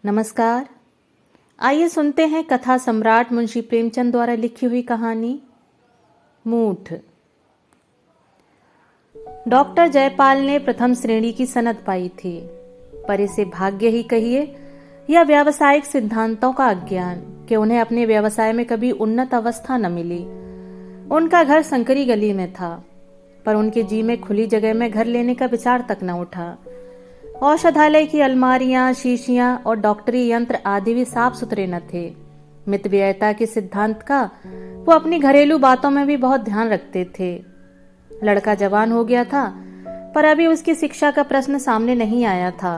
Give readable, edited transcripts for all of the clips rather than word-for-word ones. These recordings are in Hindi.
नमस्कार। आइए सुनते हैं कथा सम्राट मुंशी प्रेमचंद द्वारा लिखी हुई कहानी मूठ। डॉक्टर जयपाल ने प्रथम श्रेणी की सनद पाई थी, पर इसे भाग्य ही कहिए या व्यावसायिक सिद्धांतों का अज्ञान कि उन्हें अपने व्यवसाय में कभी उन्नत अवस्था न मिली। उनका घर संकरी गली में था, पर उनके जी में खुली जगह में घर लेने का विचार तक न उठा। औषधालय की अलमारियां, शीशियां और डॉक्टरी यंत्र आदि भी साफ सुथरे न थे। मितव्ययिता के सिद्धांत का वो अपनी घरेलू बातों में भी बहुत ध्यान रखते थे। लड़का जवान हो गया था, पर अभी उसकी शिक्षा का प्रश्न सामने नहीं आया था।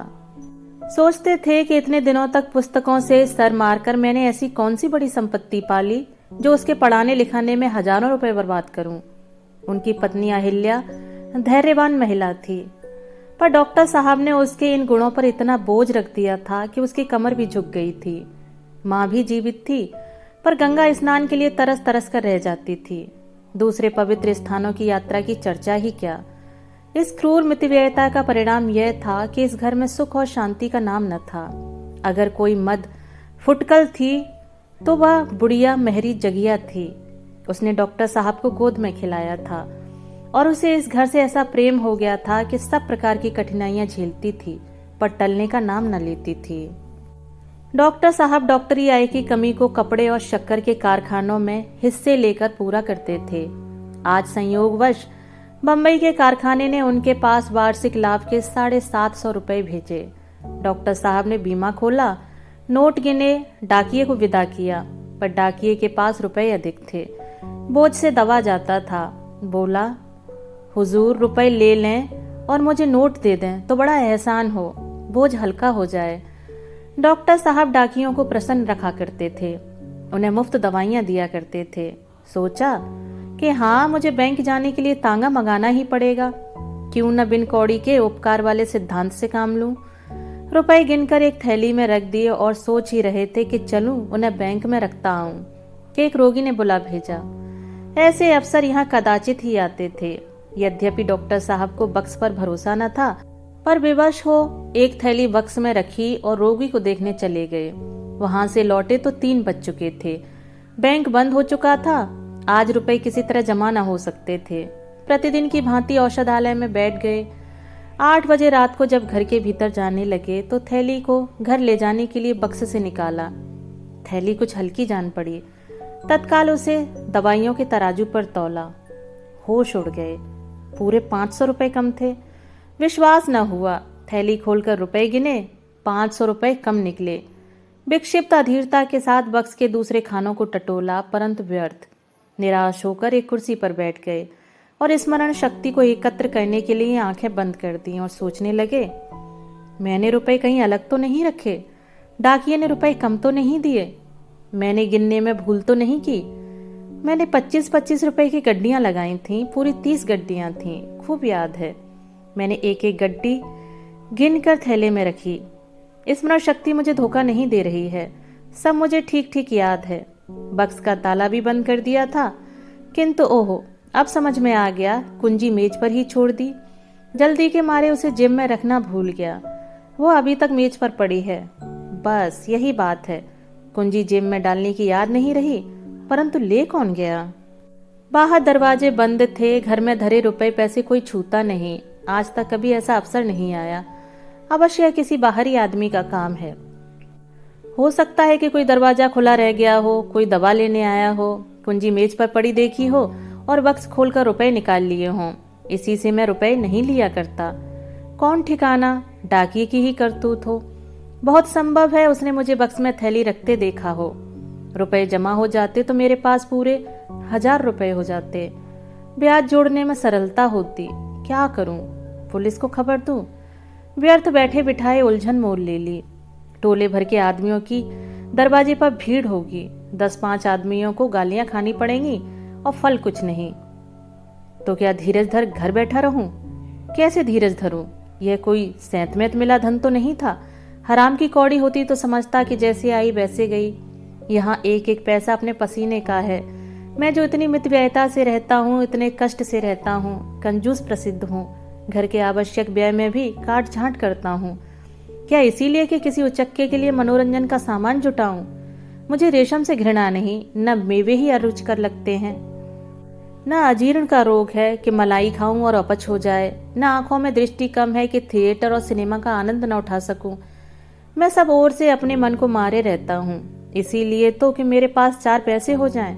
सोचते थे कि इतने दिनों तक पुस्तकों से सर मारकर मैंने ऐसी कौन सी बड़ी संपत्ति पाली जो उसके पढ़ाने लिखाने में हजारों रुपए बर्बाद करूं। उनकी पत्नी अहिल्या धैर्यवान महिला थी, पर डॉक्टर साहब ने उसके इन गुणों पर इतना बोझ रख दिया था कि उसकी कमर भी झुक गई थी। माँ भी जीवित थी, पर गंगा स्नान के लिए तरस तरस कर रह जाती थी। दूसरे पवित्र स्थानों की यात्रा की चर्चा ही क्या। इस क्रूर मितव्ययिता का परिणाम यह था कि इस घर में सुख और शांति का नाम न था। अगर कोई मद फुटकल थी तो वह बुढ़िया मेहरी जगिया थी। उसने डॉक्टर साहब को गोद में खिलाया था और उसे इस घर से ऐसा प्रेम हो गया था कि सब प्रकार की कठिनाइयां झेलती थी, पर टलने का नाम न लेती थी। डॉक्टर साहब डॉक्टरी आय की कमी को कपड़े और शक्कर के कारखानों में हिस्से लेकर पूरा करते थे। आज संयोगवश बंबई के कारखाने ने उनके पास वार्षिक लाभ के 750 रुपए भेजे। डॉक्टर साहब ने बीमा खोला, नोट गिने, डाकिये को विदा किया, पर डाकिये के पास रुपए अधिक थे। बोझ से दबा जाता था। बोला, हुजूर रुपए ले लें और मुझे नोट दे दें तो बड़ा एहसान हो, बोझ हल्का हो जाए। डॉक्टर साहब डाकियों को प्रसन्न रखा करते थे, उन्हें मुफ्त दवाइयां दिया करते थे। सोचा कि हाँ, मुझे बैंक जाने के लिए तांगा मंगाना ही पड़ेगा, क्यों न बिन कौड़ी के उपकार वाले सिद्धांत से काम लूं। रुपए गिनकर एक थैली में रख दिए और सोच ही रहे थे कि चलूं उन्हें बैंक में रखता आऊं कि एक रोगी ने बुला भेजा। ऐसे अफसर यहाँ कदाचित ही आते थे। यद्यपि डॉक्टर साहब को बक्स पर भरोसा न था, पर विवश हो एक थैली बक्स में रखी और रोगी को देखने चले गए। वहां से लौटे तो 3 बज चुके थे। बैंक बंद हो चुका था। आज रुपए किसी तरह जमा न हो सकते थे। प्रतिदिन की भांति औषधालय में बैठ गए। 8 बजे रात को जब घर के भीतर जाने लगे तो थैली को घर ले जाने के लिए बक्स से निकाला। थैली कुछ हल्की जान पड़ी। तत्काल उसे दवाइयों के तराजू पर तौला। होश उड़ गए। पूरे 500 रुपए कम थे। विश्वास न हुआ। थैली खोलकर रुपए गिने, 500 रुपए कम निकले। विक्षिप्त अधीरता के साथ बक्स के दूसरे खानों को टटोला, परंतु व्यर्थ। निराश होकर एक कुर्सी पर बैठ गए और स्मरण शक्ति को एकत्र करने के लिए आंखें बंद कर दी और सोचने लगे, मैंने रुपए कहीं अलग तो नहीं रखे, डाकिये ने रुपए कम तो नहीं दिए, मैंने गिनने में भूल तो नहीं की। मैंने 25-25 रुपए की गड्डियां लगाई थीं, पूरी 30 गड्डियां थीं, खूब याद है। मैंने एक एक गड्डी गिनकर थैले में रखी। स्मरण शक्ति मुझे धोखा नहीं दे रही है, सब मुझे ठीक ठीक याद है। बक्स का ताला भी बंद कर दिया था, किंतु ओहो, अब समझ में आ गया, कुंजी मेज पर ही छोड़ दी। जल्दी के मारे उसे जेब में रखना भूल गया। वो अभी तक मेज पर पड़ी है। बस यही बात है, कुंजी जेब में डालने की याद नहीं रही, परंतु ले कौन गया। बाहर दरवाजे बंद थे। घर में धरे रुपए पैसे कोई छूता नहीं। आज तक कभी ऐसा अवसर नहीं आया। अवश्य किसी बाहरी आदमी का काम है। हो सकता है कि कोई दरवाजा खुला रह गया हो, कोई दवा लेने आया हो, कुंजी मेज पर पड़ी देखी हो और बक्स खोलकर रुपए निकाल लिए हों। इसी से मैं रुपए नहीं लिया करता। कौन ठिकाना, डाकिये की ही करतूत हो। बहुत संभव है उसने मुझे बक्स में थैली रखते देखा हो। रुपए जमा हो जाते तो मेरे पास पूरे 1000 रुपए हो जाते। ब्याज जोड़ने में सरलता होती। क्या करूं, पुलिस को खबर दूं? व्यर्थ बैठे बिठाए उलझन मोल ले ली। टोले भर के आदमियों की दरवाजे पर भीड़ होगी। 10-5 आदमियों को गालियां खानी पड़ेंगी और फल कुछ नहीं। तो क्या धीरज धर घर बैठा रहूं? कैसे धीरज धरूं? यह कोई सैंतमैत मिला धन तो नहीं था। हराम की कौड़ी होती तो समझता कि जैसे आई वैसे गई। यहाँ एक एक पैसा अपने पसीने का है। मैं जो इतनी मितव्ययिता से रहता हूँ, इतने कष्ट से रहता हूँ, कंजूस प्रसिद्ध हूँ। घर के आवश्यक व्यय में भी काट छांट करता हूँ। क्या इसीलिए कि किसी उचक्के के लिए मनोरंजन का सामान जुटाऊं? मुझे रेशम से घृणा नहीं, न मेवे ही अरुचिकर लगते हैं। न अजीर्ण का रोग है कि मलाई खाऊं और अपच हो जाए, न आंखों में दृष्टि कम है कि थिएटर और सिनेमा का आनंद न उठा सकूं। मैं सब ओर से अपने मन को मारे रहता हूँ, इसीलिए तो कि मेरे पास 4 पैसे हो जाएं,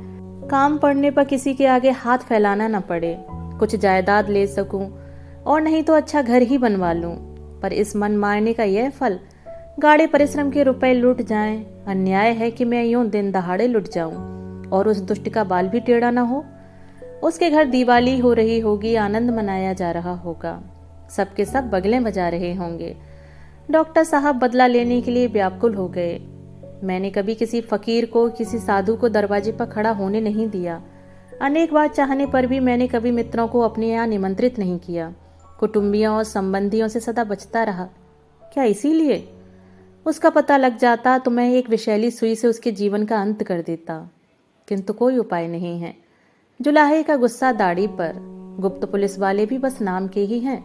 काम पड़ने पर किसी के आगे हाथ फैलाना न पड़े, कुछ जायदाद ले सकूं और नहीं तो अच्छा घर ही बनवा लूं। पर इस मन मारने का यह फल, गाढ़े परिश्रम के रुपए लुट जाएं। अन्याय है कि मैं यूं दिन दहाड़े लुट जाऊं और उस दुष्ट का बाल भी टेढ़ा न हो। उसके घर दिवाली हो रही होगी, आनंद मनाया जा रहा होगा, सबके सब बगलें बजा रहे होंगे। डॉक्टर साहब बदला लेने के लिए व्याकुल हो गए। मैंने कभी किसी फकीर को, किसी साधु को दरवाजे पर खड़ा होने नहीं दिया। अनेक बार चाहने पर भी मैंने कभी मित्रों को अपने यहाँ निमंत्रित नहीं किया। कुटुंबियों और संबंधियों से सदा बचता रहा। क्या इसीलिए? उसका पता लग जाता तो मैं एक विषैली सुई से उसके जीवन का अंत कर देता, किंतु कोई उपाय नहीं है। जुलाहे का गुस्सा दाढ़ी पर। गुप्त पुलिस वाले भी बस नाम के ही हैं,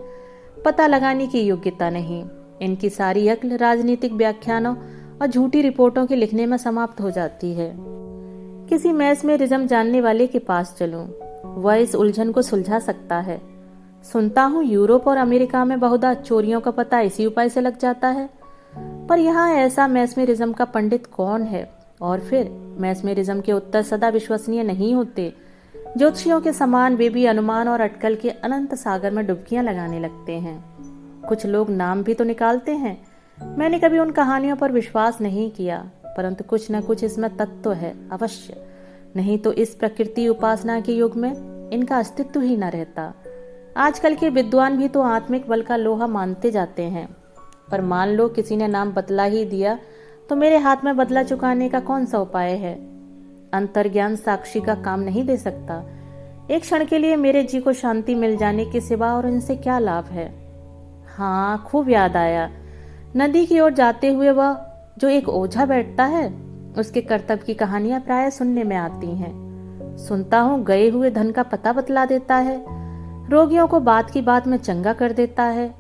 पता लगाने की योग्यता नहीं। इनकी सारी अक्ल राजनीतिक व्याख्यानों और झूठी रिपोर्टों के लिखने में समाप्त हो जाती है। किसी मैस्मेरिज्म जानने वाले के पास चलूं, वह इस उलझन को सुलझा सकता है। सुनता हूं यूरोप और अमेरिका में बहुधा चोरियों का पता इसी उपाय से लग जाता है, पर यहाँ ऐसा मैस्मेरिज्म का पंडित कौन है? और फिर मैस्मेरिज्म के उत्तर सदा विश्वसनीय नहीं होते। ज्योतिषियों के समान वे भी अनुमान और अटकल के अनंत सागर में डुबकियां लगाने लगते हैं। कुछ लोग नाम भी तो निकालते हैं। मैंने कभी उन कहानियों पर विश्वास नहीं किया, परंतु कुछ न कुछ इसमें तत्व है अवश्य, नहीं तो इस प्रकृति उपासना के युग में इनका अस्तित्व ही न रहता। आजकल के विद्वान भी तो आत्मिक बल का लोहा मानते जाते हैं, पर मान लो किसी ने नाम बतला ही दिया तो मेरे हाथ में बदला चुकाने का कौन सा उपाय है? अंतर्ज्ञान साक्षी का काम नहीं दे सकता। एक क्षण के लिए मेरे जी को शांति मिल जाने के सिवा और इनसे क्या लाभ है? हाँ, खूब याद आया। नदी की ओर जाते हुए वह जो एक ओझा बैठता है, उसके कर्तव्य की कहानियां प्राय सुनने में आती हैं। सुनता हूँ गए हुए धन का पता बतला देता है, रोगियों को बात की बात में चंगा कर देता है,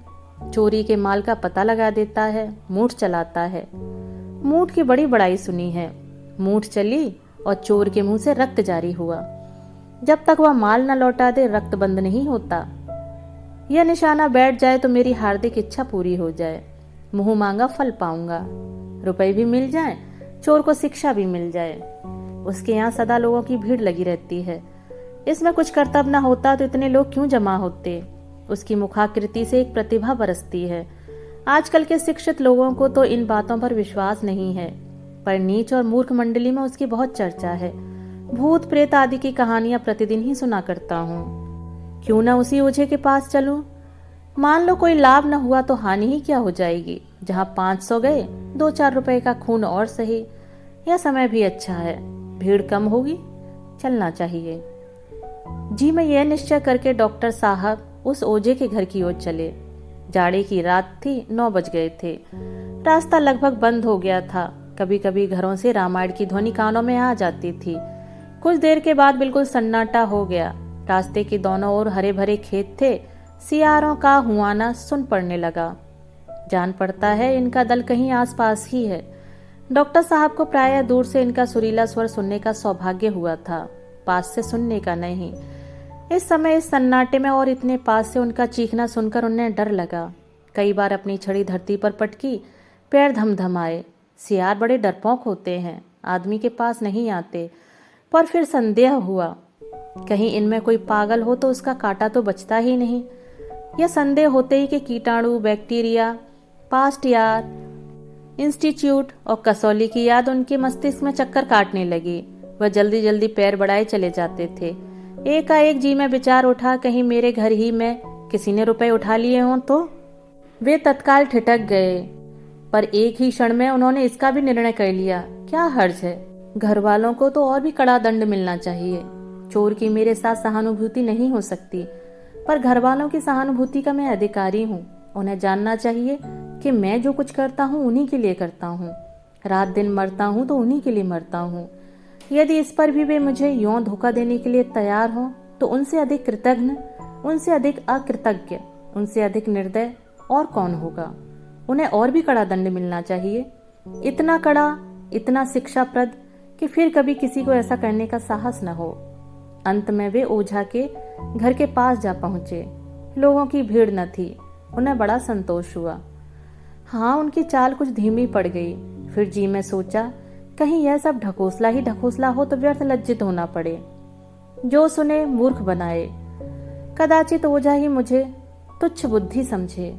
चोरी के माल का पता लगा देता है, मूठ चलाता है। मूठ की बड़ी बड़ाई सुनी है। मूठ चली और चोर के मुंह से रक्त जारी हुआ। जब तक वह माल न लौटा दे रक्त बंद नहीं होता। यह निशाना बैठ जाए तो मेरी हार्दिक इच्छा पूरी हो जाए। मुंह मांगा फल पाऊंगा, रुपए भी मिल जाए, चोर को शिक्षा भी मिल जाए। उसके यहाँ सदा लोगों की भीड़ लगी रहती है। इसमें कुछ कर्तव्य न होता तो इतने लोग क्यों जमा होते? उसकी मुखाकृति से एक प्रतिभा बरसती है। आजकल के शिक्षित लोगों को तो इन बातों पर विश्वास नहीं है, पर नीच और मूर्ख मंडली में उसकी बहुत चर्चा है। भूत प्रेत आदि की कहानियां प्रतिदिन ही सुना करता हूँ। क्यों न उसी ओझे के पास चलूं? मान लो कोई लाभ न हुआ तो हानि ही क्या हो जाएगी? जहाँ 500 गए, 2-4 रुपए का खून और सही। यह समय भी अच्छा है, भीड़ कम होगी, चलना चाहिए। जी, मैं यह निश्चय करके डॉक्टर साहब उस ओझे के घर की ओर चले। जाड़े की रात थी, 9 बज गए थे। रास्ता लगभग बंद हो गया था। कभी कभी घरों से रामायण की ध्वनि कानों में आ जाती थी। कुछ देर के बाद बिल्कुल सन्नाटा हो गया। रास्ते के दोनों ओर हरे भरे खेत थे। सियारों का हुआना सुन पड़ने लगा। जान पड़ता है इनका दल कहीं आसपास ही है। डॉक्टर साहब को प्रायः दूर से इनका सुरीला स्वर सुनने का सौभाग्य हुआ था, पास से सुनने का नहीं। इस समय इस सन्नाटे में और इतने पास से उनका चीखना सुनकर उन्हें डर लगा। कई बार अपनी छड़ी धरती पर पटकी, पैर धमधमाए। सियार बड़े डरपोक होते हैं, आदमी के पास नहीं आते। पर फिर संदेह हुआ, कहीं इनमें कोई पागल हो तो उसका कांटा तो बचता ही नहीं। यह संदेह होते ही कि कीटाणु, बैक्टीरिया, पास्ट यार, इंस्टीट्यूट और कसौली की याद उनके मस्तिष्क में चक्कर काटने लगी। वह जल्दी जल्दी पैर बढ़ाए चले जाते थे। एकाएक जी में विचार उठा, कहीं मेरे घर ही में किसी ने रुपए उठा लिए हों तो। वे तत्काल ठिठक गए, पर एक ही क्षण में उन्होंने इसका भी निर्णय कर लिया, क्या हर्ज है, घर वालों को तो और भी कड़ा दंड मिलना चाहिए। चोर की मेरे साथ सहानुभूति नहीं हो सकती, पर घर वालों की सहानुभूति का मैं अधिकारी हूँ। उन्हें जानना चाहिए कि मैं जो कुछ करता हूँ उन्हीं के लिए करता हूँ। रात दिन मरता हूँ तो उन्हीं के लिए मरता हूँ। यदि इस पर भी वे मुझे यूं धोखा देने के लिए तैयार हों तो उनसे अधिक कृतज्ञ, उनसे अधिक अकृतज्ञ, उनसे अधिक निर्दय और कौन होगा? उन्हें और भी कड़ा दंड मिलना चाहिए, इतना कड़ा, इतना शिक्षाप्रद कि फिर कभी किसी को ऐसा करने का साहस न हो। अंत में वे ओझा के घर के पास जा पहुंचे। लोगों की भीड़ न थी। उन्हें बड़ा संतोष हुआ। हाँ, उनकी चाल कुछ धीमी पड़ गई। फिर जी में सोचा, कहीं यह सब ढकोसला ही ढकोसला हो तो व्यर्थ लज्जित होना पड़े। जो सुने मूर्ख बनाए। कदाचित ओझा ही मुझे तुच्छ बुद्धि समझे।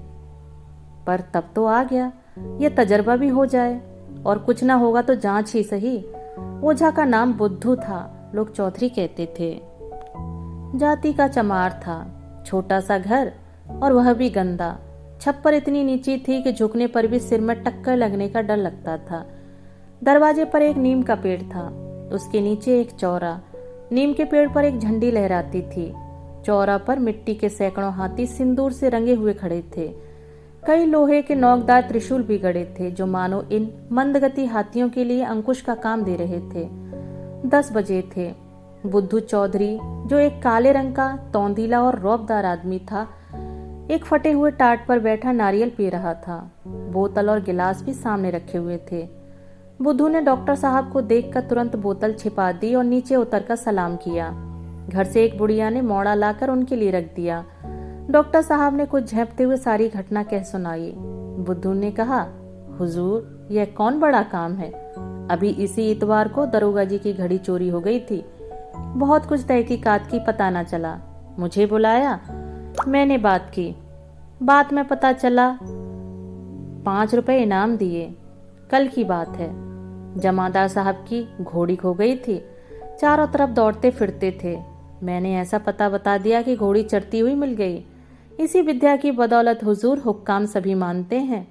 पर तब तो आ गया, यह तजर्बा भी हो जाए, और कुछ ना होगा तो जांच ही सही। ओझा का नाम बुद्धू था, लोग चौधरी कहते थे। जाति का चमार था, छोटा सा घर, और वह भी गंदा। छप्पर इतनी नीची थी कि झुकने पर भी सिर में टक्कर लगने का डर लगता था। दरवाजे पर एक नीम का पेड़ था, उसके नीचे एक चौरा। नीम के पेड़ पर एक झंडी लहराती थी। चौरा पर मिट्टी के सैकड़ों हाथी सिंदूर से रंगे हुए खड़े थे। कई लोहे के नोकदार त्रिशूल भी गड़े थे, जो मानो इन मंदगति हाथियों के लिए अंकुश का काम दे रहे थे। 10 बजे थे। बुद्धू चौधरी, जो एक काले रंग का तौंदीला और रौबदार आदमी था, एक फटे हुए टाट पर बैठा नारियल पी रहा था। बोतल और गिलास भी सामने रखे हुए थे। बुद्धू ने डॉक्टर साहब को देखकर तुरंत बोतल छिपा दी और नीचे उतरकर सलाम किया। घर से एक बुढ़िया ने मोड़ा लाकर उनके लिए रख दिया। डॉक्टर साहब ने कुछ झेंपते हुए सारी घटना कह सुनाई। बुद्धू ने कहा, हुजूर, यह कौन बड़ा काम है। अभी इसी इतवार को दरोगा जी की घड़ी चोरी हो गई थी। बहुत कुछ तहकीकात की, पता न चला। मुझे बुलाया, मैंने बात की। बात में पता चला 5 रुपए इनाम दिए। कल की बात है। जमादार साहब की घोड़ी खो गई थी। चारों तरफ दौड़ते फिरते थे। मैंने ऐसा पता बता दिया कि घोड़ी चढ़ती हुई मिल गई। इसी विद्या की बदौलत हुजूर हुक्काम सभी मानते हैं।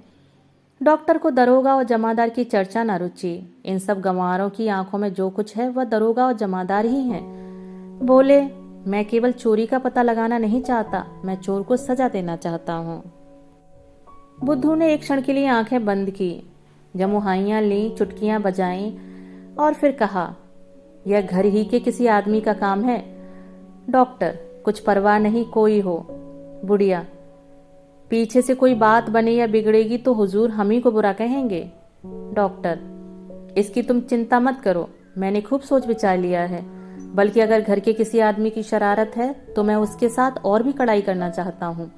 डॉक्टर को दरोगा और जमादार की चर्चा न रुचि। इन सब गंवारों की आंखों में जो कुछ है वह दरोगा और जमादार ही हैं। बोले, मैं केवल चोरी का पता लगाना नहीं चाहता, मैं चोर को सजा देना चाहता हूँ। बुद्धू ने एक क्षण के लिए आंखें बंद की, जमुहाइयां ली, चुटकियां बजाईं और फिर कहा, यह घर ही के किसी आदमी का काम है। डॉक्टर, कुछ परवाह नहीं, कोई हो। बुढ़िया, पीछे से कोई बात बने या बिगड़ेगी तो हुजूर हम ही को बुरा कहेंगे। डॉक्टर, इसकी तुम चिंता मत करो, मैंने खूब सोच विचार लिया है। बल्कि अगर घर के किसी आदमी की शरारत है तो मैं उसके साथ और भी कड़ाई करना चाहता हूँ।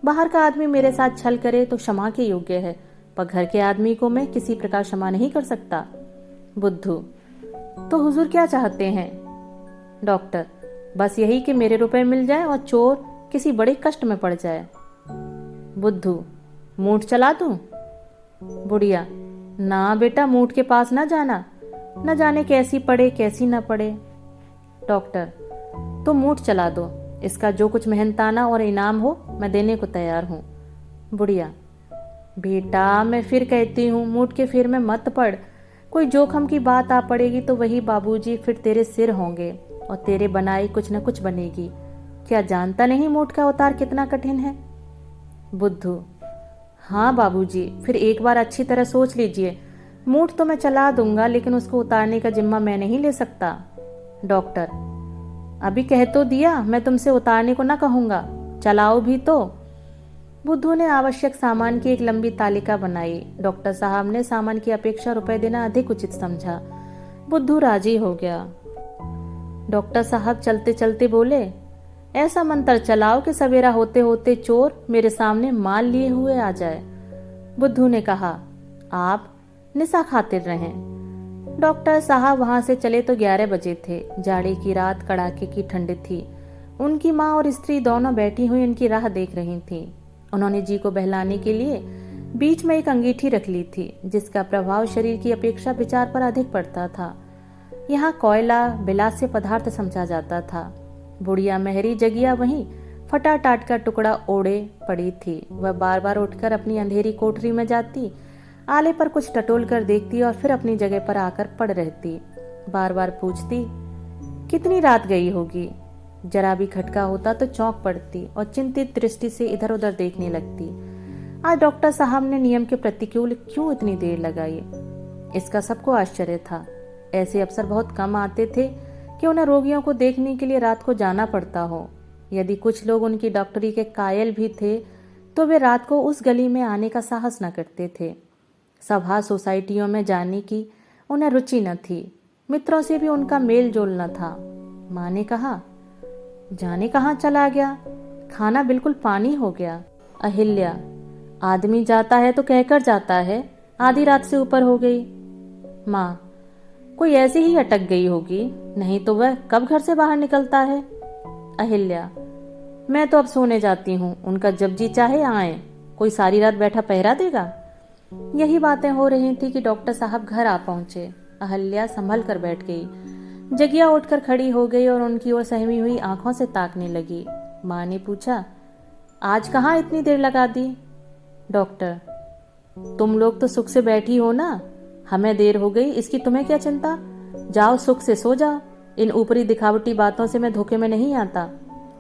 बाहर का आदमी मेरे साथ छल करे तो क्षमा के योग्य है, पर घर के आदमी को मैं किसी प्रकार क्षमा नहीं कर सकता। बुद्धू, तो हुजूर क्या चाहते हैं? डॉक्टर, बस यही कि मेरे रुपए मिल जाए और चोर किसी बड़े कष्ट में पड़ जाए। बुद्धू, मूठ चला दूं? बुढ़िया, ना बेटा, मूठ के पास ना जाना, न जाने कैसी पड़े कैसी ना पड़े। डॉक्टर, तो मूठ चला दो, इसका जो कुछ मेहनताना और इनाम हो मैं देने को तैयार हूँ। बुढ़िया, बेटा मैं फिर कहती हूँ, मूठ के फिर में मत पड़। कोई जोखम की बात आ पड़ेगी तो वही बाबूजी फिर तेरे सिर होंगे और तेरे बनाई कुछ न कुछ बनेगी। क्या जानता नहीं मूठ का उतार कितना कठिन है? बुद्धू, हाँ बाबूजी, फिर एक बार अच्छी तरह सोच लीजिए। मूठ तो मैं चला दूंगा, लेकिन उसको उतारने का जिम्मा मैं नहीं ले सकता। डॉक्टर, अभी कह तो दिया, मैं तुमसे उतारने को ना कहूंगा, चलाओ भी तो। बुद्धू ने आवश्यक सामान की एक लंबी तालिका बनाई। डॉक्टर साहब ने सामान की अपेक्षा रुपए देना अधिक उचित समझा। बुद्धू राजी हो गया। डॉक्टर साहब चलते चलते बोले, ऐसा मंत्र चलाओ कि सवेरा होते होते चोर मेरे सामने माल लिए हुए आ जाए। बुद्धू ने कहा, आप निशा खातिर रहें। डॉक्टर साहब वहां से चले तो 11 बजे थे। जाड़े की रात कड़ाके की ठंड थी। उनकी माँ और स्त्री दोनों बैठी हुई उनकी राह देख रही थीं। उन्होंने जी को बहलाने के लिए बीच में एक अंगीठी रख ली थी, जिसका प्रभाव शरीर की अपेक्षा विचार पर अधिक पड़ता था। यहाँ कोयला बिलास्य पदार्थ समझा जाता था। बुढ़िया मेहरी जगिया वहीं फटा टाट का टुकड़ा ओढ़े पड़ी थी। वह बार बार उठकर अपनी अंधेरी कोठरी में जाती, आले पर कुछ टटोल कर देखती और फिर अपनी जगह पर आकर पड़ रहती। बार बार पूछती, कितनी रात गई होगी। जरा भी खटका होता तो चौंक पड़ती और चिंतित दृष्टि से इधर उधर देखने लगती। आज डॉक्टर साहब ने नियम के प्रतिकूल क्यों इतनी देर लगाई, इसका सबको आश्चर्य था। ऐसे अवसर बहुत कम आते थे कि उन्हें रोगियों को देखने के लिए रात को जाना पड़ता हो। यदि कुछ लोग उनकी डॉक्टरी के कायल भी थे तो वे रात को उस गली में आने का साहस न करते थे। सभा सोसाइटियों में जाने की उन्हें रुचि न थी। मित्रों से भी उनका मेल जोल न था। माँ ने कहा, जाने कहाँ चला गया, खाना बिल्कुल पानी हो गया। अहिल्या, आदमी जाता है तो कहकर जाता है, आधी रात से ऊपर हो गई। माँ, कोई ऐसे ही अटक गई होगी, नहीं तो वह कब घर से बाहर निकलता है। अहिल्या, मैं तो अब सोने जाती हूँ, उनका जब जी चाहे आए, कोई सारी रात बैठा पहरा देगा। यही बातें हो रही थी कि डॉक्टर साहब घर आ पहुंचे। अहिल्या संभल कर बैठ गई। जगिया उठकर खड़ी हो गई और उनकी ओर सहमी हुई आंखों से ताकने लगी। माँ ने पूछा, आज कहाँ इतनी देर लगा दी। डॉक्टर, तुम लोग तो सुख से बैठी हो ना, हमें देर हो गई इसकी तुम्हें क्या चिंता। जाओ सुख से सो जाओ, इन ऊपरी दिखावटी बातों से मैं धोखे में नहीं आता।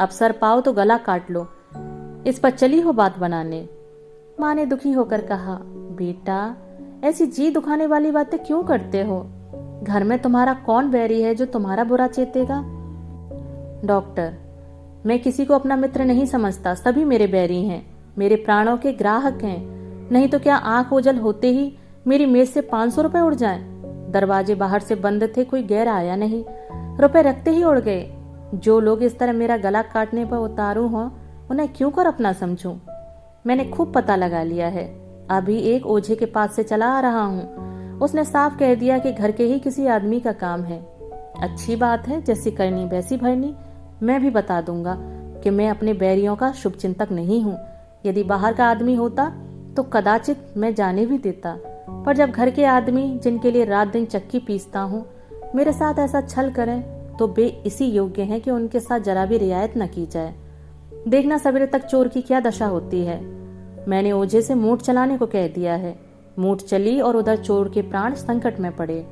अवसर पाओ तो गला काट लो, इस पर चली हो बात बनाने। माँ ने दुखी होकर कहा, बेटा ऐसी जी दुखाने वाली बातें क्यों करते हो। घर में तुम्हारा कौन बैरी है जो तुम्हारा बुरा चेतेगा। डॉक्टर, मैं किसी को अपना मित्र नहीं समझता, सभी मेरे बैरी हैं, मेरे प्राणों के ग्राहक हैं। नहीं तो क्या आंख ओझल होते ही मेरी मेज से 500 रुपए उड़ जाएं। दरवाजे बाहर से बंद थे, कोई गैर आया नहीं, रुपए रखते ही उड़ गए। जो लोग इस तरह मेरा गला काटने पर उतारू हों, उन्हें क्यों कर अपना समझूं। मैंने खूब पता लगा लिया है, अभी एक ओझे के पास से चला आ रहा हूँ। उसने साफ कह दिया कि घर के ही किसी आदमी का काम है। अच्छी बात है, जैसी करनी वैसी भरनी। मैं भी बता दूंगा कि मैं अपने बैरियों का शुभचिंतक नहीं हूँ। यदि बाहर का आदमी होता तो कदाचित मैं जाने भी देता, पर जब घर के आदमी, जिनके लिए रात दिन चक्की पीसता हूँ, मेरे साथ ऐसा छल करें तो वे इसी योग्य हैं कि उनके साथ जरा भी रियायत न की जाए। देखना सवेरे तक चोर की क्या दशा होती है। मैंने ओझे से मूठ चलाने को कह दिया है। मूठ चली और उधर चोर के प्राण संकट में पड़े।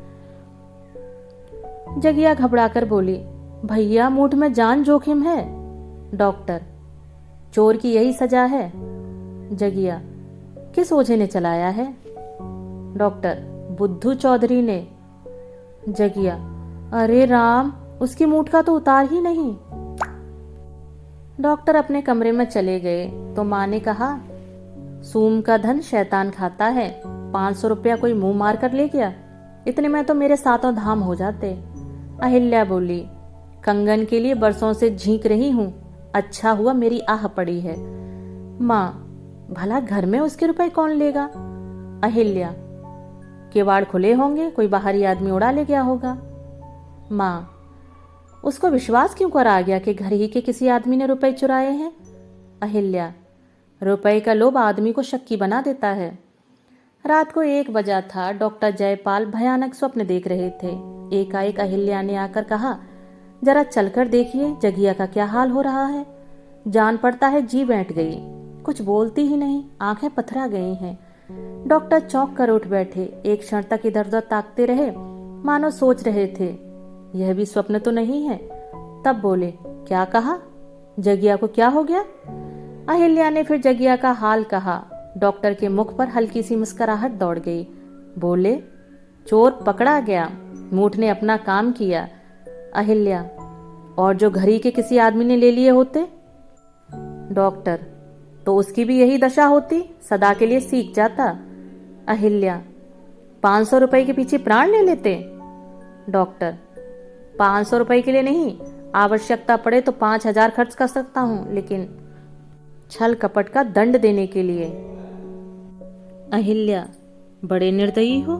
जगिया घबराकर बोली, भैया मूठ में जान जोखिम है। डॉक्टर, चोर की यही सजा है। जगिया, किस ओझे ने चलाया है। डॉक्टर, बुद्धू चौधरी ने। जगिया, अरे राम, उसकी मूठ का तो उतार ही नहीं। डॉक्टर अपने कमरे में चले गए तो माँ ने कहा, सूम का धन शैतान खाता है, 500 रुपया कोई मुंह मार कर ले गया, इतने में तो मेरे सातों धाम हो जाते। अहिल्या बोली, कंगन के लिए बरसों से झींक रही हूँ, अच्छा हुआ मेरी आह पड़ी है। माँ, भला घर में उसके रुपए कौन लेगा। अहिल्या, केवाड़ खुले होंगे, कोई बाहरी आदमी उड़ा ले गया होगा। माँ, उसको विश्वास क्यों कर आ गया कि घर ही के किसी आदमी ने रुपए चुराए हैं। अहिल्या, रुपए का लोभ आदमी को शक्की बना देता है। रात को 1 बजा था। डॉक्टर जयपाल भयानक स्वप्न देख रहे थे। एकाएक अहिल्या ने आकर कहा, जरा चलकर देखिए जगिया का क्या हाल हो रहा है। जान पड़ता है जी बैठ गई, कुछ बोलती ही नहीं, आंखें पथरा गई हैं। डॉक्टर चौंक कर उठ बैठे, एक क्षण तक इधर उधर ताकते रहे, मानो सोच रहे थे यह भी स्वप्न तो नहीं है। तब बोले, क्या कहा, जगिया को क्या हो गया। अहिल्या ने फिर जगिया का हाल कहा। डॉक्टर के मुख पर हल्की सी मुस्कुराहट दौड़ गई। बोले, चोर पकड़ा गया, मूठ ने अपना काम किया। अहिल्या, और जो घर ही के किसी आदमी ने ले लिए होते। डॉक्टर, तो उसकी भी यही दशा होती, सदा के लिए सीख जाता। अहिल्या, 500 रुपए के पीछे प्राण ले लेते। डॉक्टर, 500 रुपए के लिए नहीं, आवश्यकता पड़े तो 5000 खर्च कर सकता हूं, लेकिन छल कपट का दंड देने के लिए। अहिल्या, बड़े निर्दयी हो।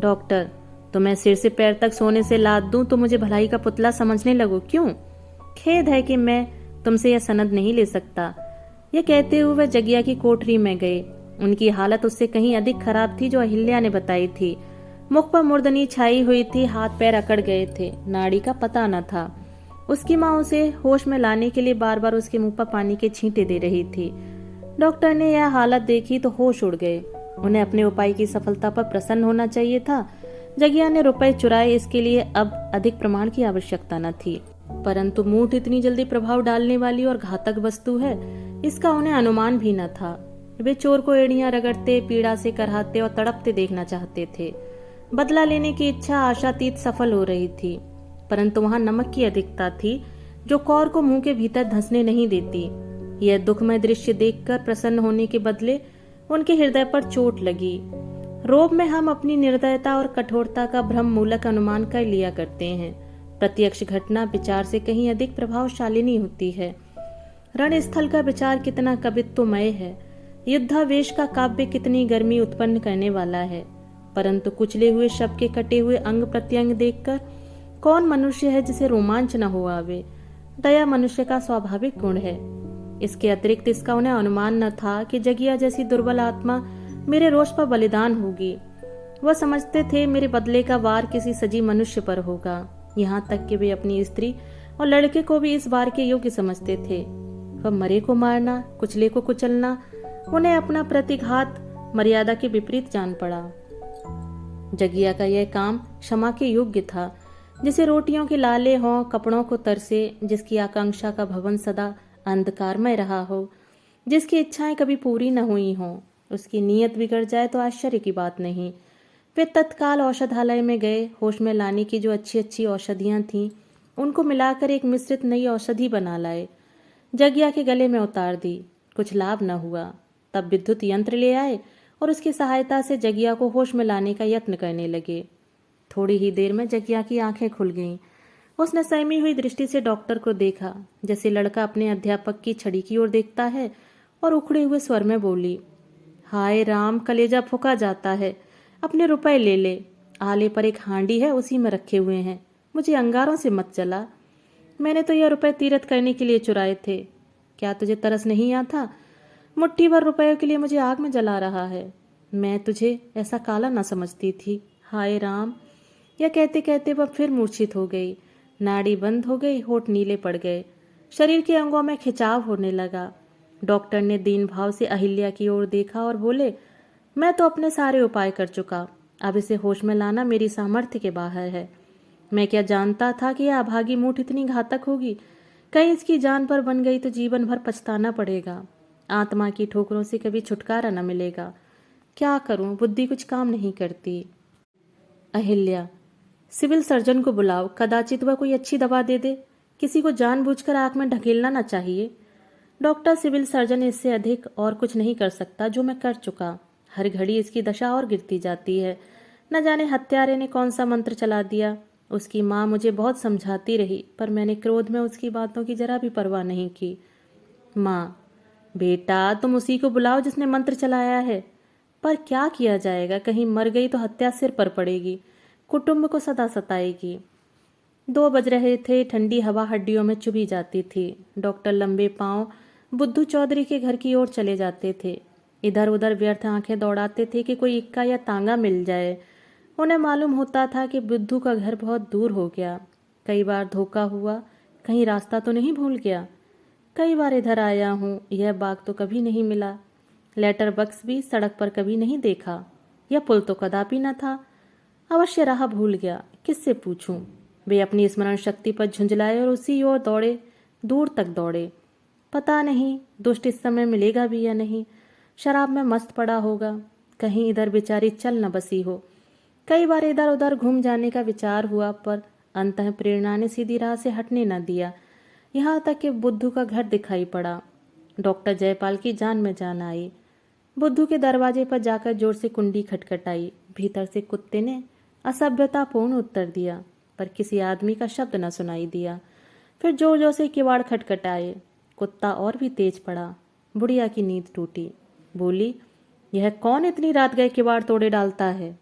डॉक्टर, तो मैं सिर से पैर तक सोने से लाद दूं तो मुझे भलाई का पुतला समझने लगो क्यों। खेद है कि मैं तुमसे यह सनद नहीं ले सकता। यह कहते हुए वह जगिया की कोठरी में गए। उनकी हालत उससे कहीं अधिक खराब थी जो अहिल्या ने बताई थी। मुख पर मुर्दनी छाई हुई थी, हाथ पैर अकड़ गए थे, नाड़ी का पता न था। उसकी माँ उसे होश में लाने के लिए बार बार उसके मुंह पर पानी के छींटे दे रही थी। डॉक्टर ने यह हालत देखी तो होश उड़ गए। उन्हें अपने उपाय की सफलता पर प्रसन्न होना चाहिए था। जगिया ने रुपए चुराए, इसके लिए अब अधिक प्रमाण की आवश्यकता न थी, परंतु मूठ इतनी जल्दी प्रभाव डालने वाली और घातक वस्तु है, इसका उन्हें अनुमान भी न था। वे चोर को एड़ियां रगड़ते, पीड़ा से कराहते और तड़पते देखना चाहते थे। बदला लेने की इच्छा आशातीत सफल हो रही थी, परंतु वहां नमक की अधिकता थी जो कौर को मुंह के भीतर धंसने नहीं देती। यह दुखमय दृश्य देखकर प्रसन्न होने के बदले उनके हृदय पर चोट लगी। रोब में हम अपनी निर्दयता और कठोरता का भ्रम मूलक अनुमान कर लिया करते हैं। प्रत्यक्ष घटना विचार से कहीं अधिक प्रभावशालिनी होती है। रणस्थल का विचार कितना कवित्वमय है, युद्धावेश का काव्य कितनी गर्मी उत्पन्न करने वाला है। परंतु कुचले हुए शव के कटे हुए अंग प्रत्यंग देखकर कौन मनुष्य है जिसे रोमांच न हो आवे। दया मनुष्य का स्वाभाविक गुण है। इसके अतिरिक्त इसका उन्हें अनुमान न था कि जगिया जैसी दुर्बल आत्मा मेरे रोष पर बलिदान होगी। वह समझते थे मेरे बदले का वार किसी सजी मनुष्य पर होगा। यहाँ तक कि वे अपनी स्त्री और लड़के को भी इस वार के योग्य समझते थे। वह मरे को मारना, कुचले को कुचलना उन्हें अपना प्रतिघात मर्यादा के विपरीत जान पड़ा। जगिया का यह काम क्षमा के योग्य था। जिसे रोटियों के लाले हों, कपड़ों को तरसे, जिसकी आकांक्षा का भवन सदा अंधकारमय रहा हो, जिसकी इच्छाएं कभी पूरी न हुई हों, उसकी नीयत बिगड़ जाए तो आश्चर्य की बात नहीं। वे तत्काल औषधालय में गए। होश में लाने की जो अच्छी अच्छी औषधियां थीं उनको मिलाकर एक मिश्रित नई औषधि बना लाए। जगिया के गले में उतार दी। कुछ लाभ न हुआ। तब विद्युत यंत्र ले आए और उसकी सहायता से जगिया को होश में लाने का यत्न करने लगे। थोड़ी ही देर में जगिया की आंखें खुल गईं। उसने सहमी हुई दृष्टि से डॉक्टर को देखा, जैसे लड़का अपने अध्यापक की छड़ी की ओर देखता है, और उखड़े हुए स्वर में बोली, हाय राम, कलेजा फूका जाता है। अपने रुपए ले ले। आले पर एक हांडी है, उसी में रखे हुए हैं। मुझे अंगारों से मत जला। मैंने तो यह रुपए तीरथ करने के लिए चुराए थे। क्या तुझे तरस नहीं आता? मुट्ठी भर रुपयों के लिए मुझे आग में जला रहा है। मैं तुझे ऐसा काला न समझती थी। हाय राम। यह कहते कहते वह फिर मूर्छित हो गई। नाड़ी बंद हो गई, होठ नीले पड़ गए, शरीर के अंगों में खिंचाव होने लगा। डॉक्टर ने दीन भाव से अहिल्या की ओर देखा और बोले, मैं तो अपने सारे उपाय कर चुका। अब इसे होश में लाना मेरी सामर्थ्य के बाहर है। मैं क्या जानता था कि यह अभागी मूठ इतनी घातक होगी। कहीं इसकी जान पर बन गई तो जीवन भर पछताना पड़ेगा। आत्मा की ठोकरों से कभी छुटकारा न मिलेगा। क्या करूं, बुद्धि कुछ काम नहीं करती। अहिल्या, सिविल सर्जन को बुलाओ, कदाचित वह कोई अच्छी दवा दे दे। किसी को जानबूझकर आंख में ढकेलना न चाहिए। डॉक्टर, सिविल सर्जन इससे अधिक और कुछ नहीं कर सकता जो मैं कर चुका। हर घड़ी इसकी दशा और गिरती जाती है। न जाने हत्यारे ने कौन सा मंत्र चला दिया। उसकी माँ मुझे बहुत समझाती रही, पर मैंने क्रोध में उसकी बातों की जरा भी परवाह नहीं की। माँ, बेटा, तुम उसी को बुलाओ जिसने मंत्र चलाया है। पर क्या किया जाएगा, कहीं मर गई तो हत्या सिर पर पड़ेगी, कुटुंब को सदा सताएगी। 2 बज रहे थे। ठंडी हवा हड्डियों में चुभी जाती थी। डॉक्टर लंबे पांव बुद्धू चौधरी के घर की ओर चले जाते थे। इधर उधर व्यर्थ आंखें दौड़ाते थे कि कोई इक्का या तांगा मिल जाए। उन्हें मालूम होता था कि बुद्धू का घर बहुत दूर हो गया। कई बार धोखा हुआ, कहीं रास्ता तो नहीं भूल गया। कई बार इधर आया हूँ, यह बाग तो कभी नहीं मिला। लेटर बक्स भी सड़क पर कभी नहीं देखा। यह पुल तो कदापि न था। अवश्य राह भूल गया, किससे पूछूं। वे अपनी स्मरण शक्ति पर झुंझलाए और उसी ओर दौड़े, दूर तक दौड़े। पता नहीं दुष्ट इस समय मिलेगा भी या नहीं। शराब में मस्त पड़ा होगा। कहीं इधर बेचारी चल न बसी हो। कई बार इधर उधर घूम जाने का विचार हुआ, पर अंतः प्रेरणा ने सीधी राह से हटने न दिया। यहाँ तक कि बुद्धू का घर दिखाई पड़ा। डॉक्टर जयपाल की जान में जान आई। बुद्धू के दरवाजे पर जाकर जोर से कुंडी खटखटाई। भीतर से कुत्ते ने असभ्यतापूर्ण उत्तर दिया, पर किसी आदमी का शब्द न सुनाई दिया। फिर जोर जोर से किवाड़ खटखटाए। कुत्ता और भी तेज पड़ा। बुढ़िया की नींद टूटी। बोली, यह कौन इतनी रात गए किवाड़ तोड़े डालता है?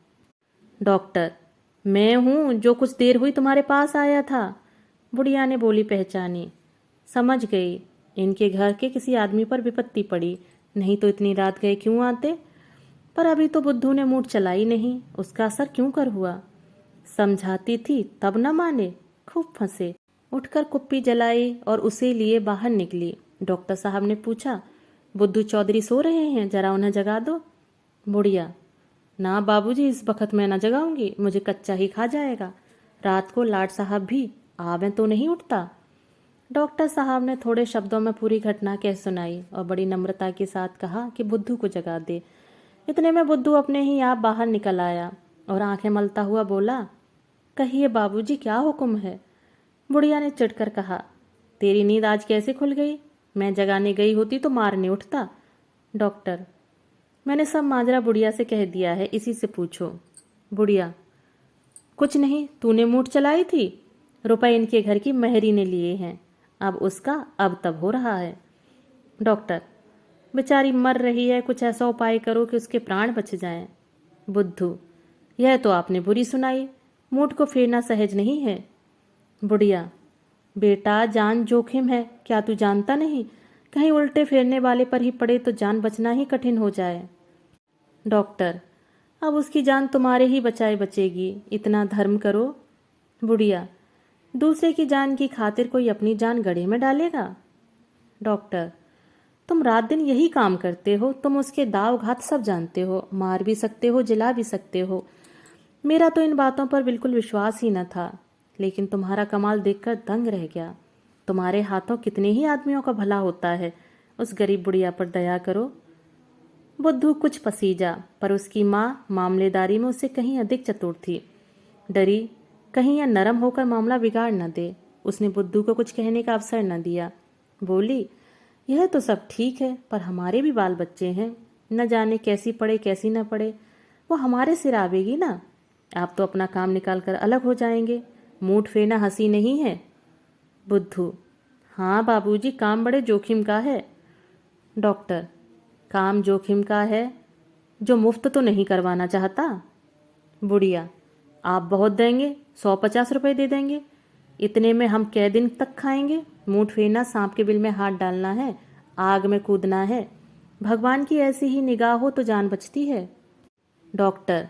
डॉक्टर, मैं हूँ जो कुछ देर हुई तुम्हारे पास आया था। बुढ़िया ने बोली पहचानी। समझ गई, इनके घर के किसी आदमी पर विपत्ति पड़ी, नहीं तो इतनी रात गए क्यों आते। पर अभी तो बुद्धू ने मूठ चलाई नहीं, उसका असर क्यों कर हुआ। समझाती थी तब न माने, खूब फंसे। उठकर कुप्पी जलाई और उसे लिए बाहर निकली। डॉक्टर साहब ने पूछा, बुद्धू चौधरी सो रहे हैं, जरा उन्हें जगा दो। बुढ़िया, ना बाबूजी, इस वक्त मैं न जगाऊंगी, मुझे कच्चा ही खा जाएगा। रात को लाट साहब भी आवे तो नहीं उठता। डॉक्टर साहब ने थोड़े शब्दों में पूरी घटना कह सुनाई और बड़ी नम्रता के साथ कहा कि बुद्धू को जगा दे। इतने में बुद्धू अपने ही आप बाहर निकल आया और आंखें मलता हुआ बोला, कहिए बाबूजी, क्या हुक्म है। बुढ़िया ने चिढ़कर कहा, तेरी नींद आज कैसे खुल गई? मैं जगाने गई होती तो मारने उठता। डॉक्टर, मैंने सब माजरा बुढ़िया से कह दिया है, इसी से पूछो। बुढ़िया, कुछ नहीं, तूने मूठ चलाई थी, रुपए इनके घर की मेहरी ने लिए हैं, अब उसका अब तब हो रहा है। डॉक्टर, बेचारी मर रही है, कुछ ऐसा उपाय करो कि उसके प्राण बच जाएं। बुद्धू, यह तो आपने बुरी सुनाई, मूठ को फेरना सहज नहीं है। बुढ़िया, बेटा जान जोखिम है, क्या तू जानता नहीं, कहीं उल्टे फेरने वाले पर ही पड़े तो जान बचना ही कठिन हो जाए। डॉक्टर, अब उसकी जान तुम्हारे ही बचाए बचेगी, इतना धर्म करो। बुढ़िया, दूसरे की जान की खातिर कोई अपनी जान गड़े में डालेगा। डॉक्टर, तुम रात दिन यही काम करते हो, तुम उसके दाव घात सब जानते हो, मार भी सकते हो, जिला भी सकते हो। मेरा तो इन बातों पर बिल्कुल विश्वास ही न था, लेकिन तुम्हारा कमाल देखकर दंग रह गया। तुम्हारे हाथों कितने ही आदमियों का भला होता है, उस गरीब बुढ़िया पर दया करो। बुद्धू कुछ पसीजा, पर उसकी माँ मामलेदारी में उससे कहीं अधिक चतुर थी। डरी कहीं यह नरम होकर मामला बिगाड़ न दे, उसने बुद्धू को कुछ कहने का अवसर न दिया। बोली, यह तो सब ठीक है, पर हमारे भी बाल बच्चे हैं, न जाने कैसी पड़े कैसी न पड़े, वो हमारे सिर आवेगी ना। आप तो अपना काम निकाल कर अलग हो जाएंगे, मूठ फेरना हंसी नहीं है। बुद्धू, हाँ बाबूजी, काम बड़े जोखिम का है। डॉक्टर, काम जोखिम का है, जो मुफ्त तो नहीं करवाना चाहता। बुढ़िया, आप बहुत देंगे, 150 रुपये दे देंगे, इतने में हम कै दिन तक खाएंगे। मूठ फेरना सांप के बिल में हाथ डालना है, आग में कूदना है, भगवान की ऐसी ही निगाह हो तो जान बचती है। डॉक्टर,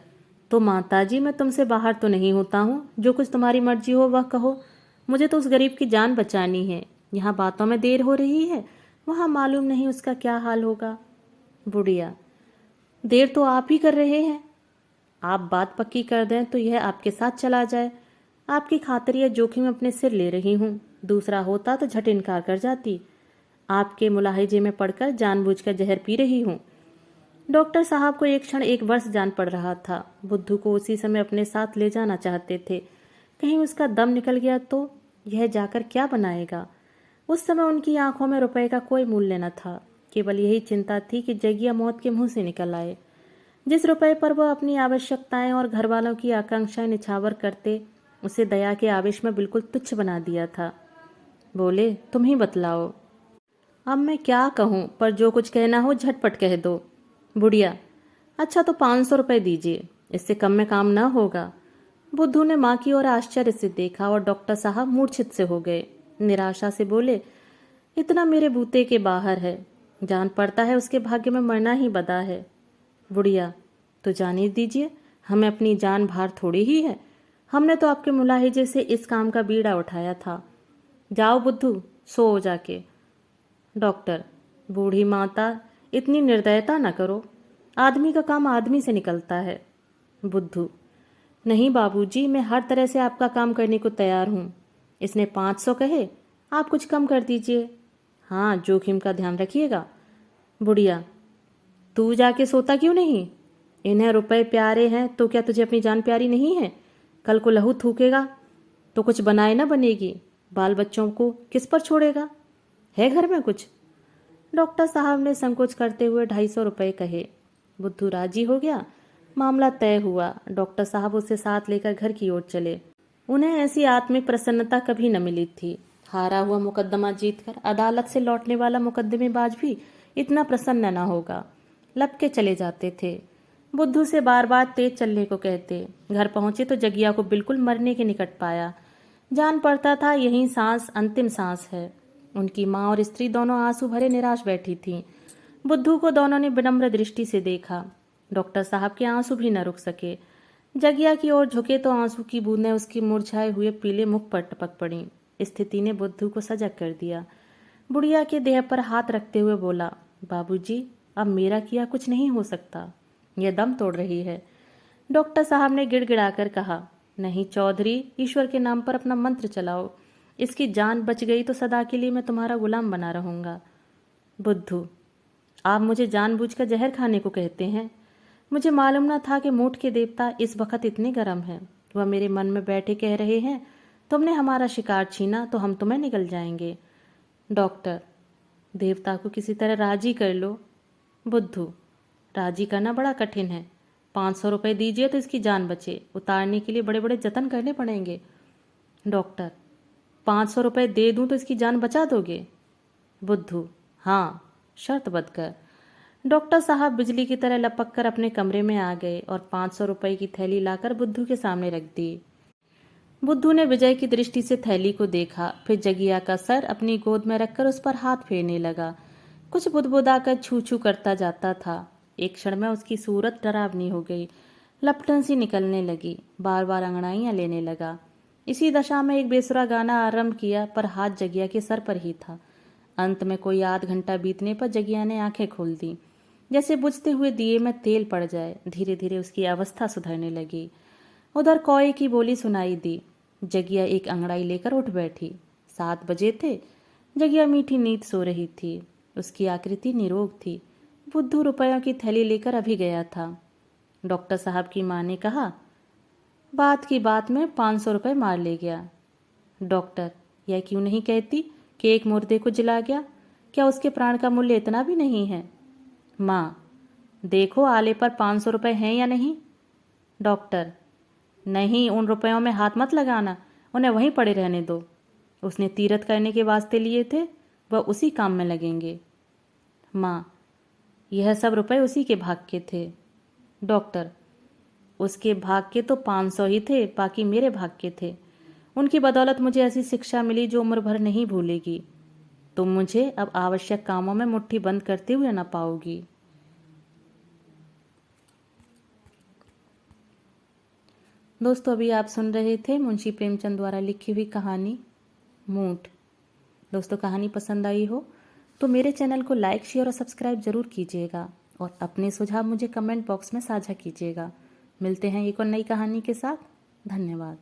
तो माताजी मैं तुमसे बाहर तो नहीं होता हूँ, जो कुछ तुम्हारी मर्जी हो वह कहो, मुझे तो उस गरीब की जान बचानी है। यहाँ बातों में देर हो रही है, वहाँ मालूम नहीं उसका क्या हाल होगा। बुढ़िया, देर तो आप ही कर रहे हैं, आप बात पक्की कर दें तो यह आपके साथ चला जाए। आपकी खातिर यह जोखिम अपने सिर ले रही हूँ, दूसरा होता तो झट इनकार कर जाती। आपके मुलाहिजे में पड़कर जानबूझकर जहर पी रही हूँ। डॉक्टर साहब को एक क्षण एक वर्ष जान पड़ रहा था। बुद्धू को उसी समय अपने साथ ले जाना चाहते थे, कहीं उसका दम निकल गया तो यह जाकर क्या बनाएगा। उस समय उनकी आंखों में रुपए का कोई मूल्य न था, केवल यही चिंता थी कि जगिया मौत के मुंह से निकल आए। जिस रुपए पर वह अपनी आवश्यकताएं और घर वालों की आकांक्षाएं निछावर करते, उसे दया के आवेश में बिल्कुल तुच्छ बना दिया था। बोले, तुम ही बतलाओ। अब मैं क्या कहूँ, पर जो कुछ कहना हो झटपट कह दो। बुढ़िया, अच्छा तो 500 रुपये दीजिए, इससे कम में काम ना होगा। बुद्धू ने माँ की ओर आश्चर्य से देखा और डॉक्टर साहब मूर्छित से हो गए। निराशा से बोले, इतना मेरे बूते के बाहर है, जान पड़ता है उसके भाग्य में मरना ही बदा है। बुढ़िया, तो जाने दीजिए, हमें अपनी जान भार थोड़ी ही है, हमने तो आपके मुलाहिजे से इस काम का बीड़ा उठाया था। जाओ बुद्धू, सो जाके। डॉक्टर, बूढ़ी माता, इतनी निर्दयता न करो, आदमी का काम आदमी से निकलता है। बुद्धू, नहीं बाबूजी, मैं हर तरह से आपका काम करने को तैयार हूँ। इसने 500 कहे, आप कुछ कम कर दीजिए। हाँ, जोखिम का ध्यान रखिएगा। बुढ़िया, तू जाके सोता क्यों नहीं? इन्हें रुपए प्यारे हैं तो क्या तुझे अपनी जान प्यारी नहीं है? कल को लहू थूकेगा तो कुछ बनाए ना बनेगी, बाल बच्चों को किस पर छोड़ेगा? है घर में कुछ? डॉक्टर साहब ने संकोच करते हुए 250 रुपये कहे। बुद्धू राजी हो गया, मामला तय हुआ। डॉक्टर साहब उसे साथ लेकर घर की ओर चले। उन्हें ऐसी आत्मिक प्रसन्नता कभी न मिली थी। हारा हुआ मुकदमा जीतकर अदालत से लौटने वाला मुकदमेबाज भी इतना प्रसन्न न होगा। लपके चले जाते थे। बुद्धू से बार बार तेज चलने को कहते। घर पहुंचे तो जगिया को बिल्कुल मरने के निकट पाया। जान पड़ता था यही सांस अंतिम सांस है। उनकी माँ और स्त्री दोनों आंसू भरे निराश बैठी थीं। बुद्धू को दोनों ने विनम्र दृष्टि से देखा। डॉक्टर साहब के आंसू भी न रुक सके। जगिया की ओर झुके तो आंसू की बूंदें उसकी मुरझाए हुए पीले मुख पर टपक पड़ी। स्थिति ने बुद्धू को सजग कर दिया। बुढ़िया के देह पर हाथ रखते हुए बोला, बाबूजी, अब मेरा किया कुछ नहीं हो सकता, यह दम तोड़ रही है। डॉक्टर साहब ने गिड़गिड़ाकर कहा, नहीं चौधरी, ईश्वर के नाम पर अपना मंत्र चलाओ, इसकी जान बच गई तो सदा के लिए मैं तुम्हारा गुलाम बना रहूंगा। बुद्धू, आप मुझे जानबूझकर जहर खाने को कहते हैं। मुझे मालूम न था कि मूठ के देवता इस वक्त इतने गर्म हैं। वह मेरे मन में बैठे कह रहे हैं, तुमने हमारा शिकार छीना तो हम तुम्हें निगल जाएंगे। डॉक्टर, देवता को किसी तरह राजी कर लो। बुद्धू, राजी करना बड़ा कठिन है। 500 रुपये दीजिए तो इसकी जान बचे, उतारने के लिए बड़े बड़े जतन करने पड़ेंगे। डॉक्टर, 500 रुपये दे दूं तो इसकी जान बचा दोगे? बुद्धू, हाँ, शर्त बदकर। डॉक्टर साहब बिजली की तरह लपक कर अपने कमरे में आ गए और 500 रुपये की थैली लाकर बुद्धू के सामने रख दी। बुद्धू ने विजय की दृष्टि से थैली को देखा, फिर जगिया का सर अपनी गोद में रखकर उस पर हाथ फेरने लगा। कुछ बुदबुदाकर छू छू करता जाता था। एक क्षण में उसकी सूरत डरावनी हो गई, लपटन सी निकलने लगी, बार बार अंगड़ाइयां लेने लगा। इसी दशा में एक बेसुरा गाना आरंभ किया, पर हाथ जगिया के सर पर ही था। अंत में कोई आध घंटा बीतने पर जगिया ने आंखें खोल दी, जैसे बुझते हुए दिए में तेल पड़ जाए। धीरे धीरे उसकी अवस्था सुधरने लगी। उधर कौए की बोली सुनाई दी। जगिया एक अंगड़ाई लेकर उठ बैठी। 7 बजे थे। जगिया मीठी नींद सो रही थी। उसकी आकृति निरोग थी। बुद्धू रुपयों की थैली लेकर अभी गया था। डॉक्टर साहब की माँ ने कहा, बात की बात में 500 रुपये मार ले गया। डॉक्टर, यह क्यों नहीं कहती कि एक मुर्दे को जला गया? क्या उसके प्राण का मूल्य इतना भी नहीं है? माँ, देखो आले पर 500 रुपये हैं या नहीं? डॉक्टर, नहीं, उन रुपयों में हाथ मत लगाना, उन्हें वहीं पड़े रहने दो। उसने तीरथ करने के वास्ते लिए थे, वह उसी काम में लगेंगे। माँ, यह सब रुपए उसी के भाग के थे। डॉक्टर, उसके भाग के तो 500 ही थे, बाकी मेरे भाग के थे। उनकी बदौलत मुझे ऐसी शिक्षा मिली जो उम्र भर नहीं भूलेगी। तुम मुझे अब आवश्यक कामों में मुट्ठी बंद करते हुए न पाओगी। दोस्तों, अभी आप सुन रहे थे मुंशी प्रेमचंद द्वारा लिखी हुई कहानी मूठ। दोस्तों, कहानी पसंद आई हो तो मेरे चैनल को लाइक, शेयर और सब्सक्राइब जरूर कीजिएगा और अपने सुझाव मुझे कमेंट बॉक्स में साझा कीजिएगा। मिलते हैं एक और नई कहानी के साथ। धन्यवाद।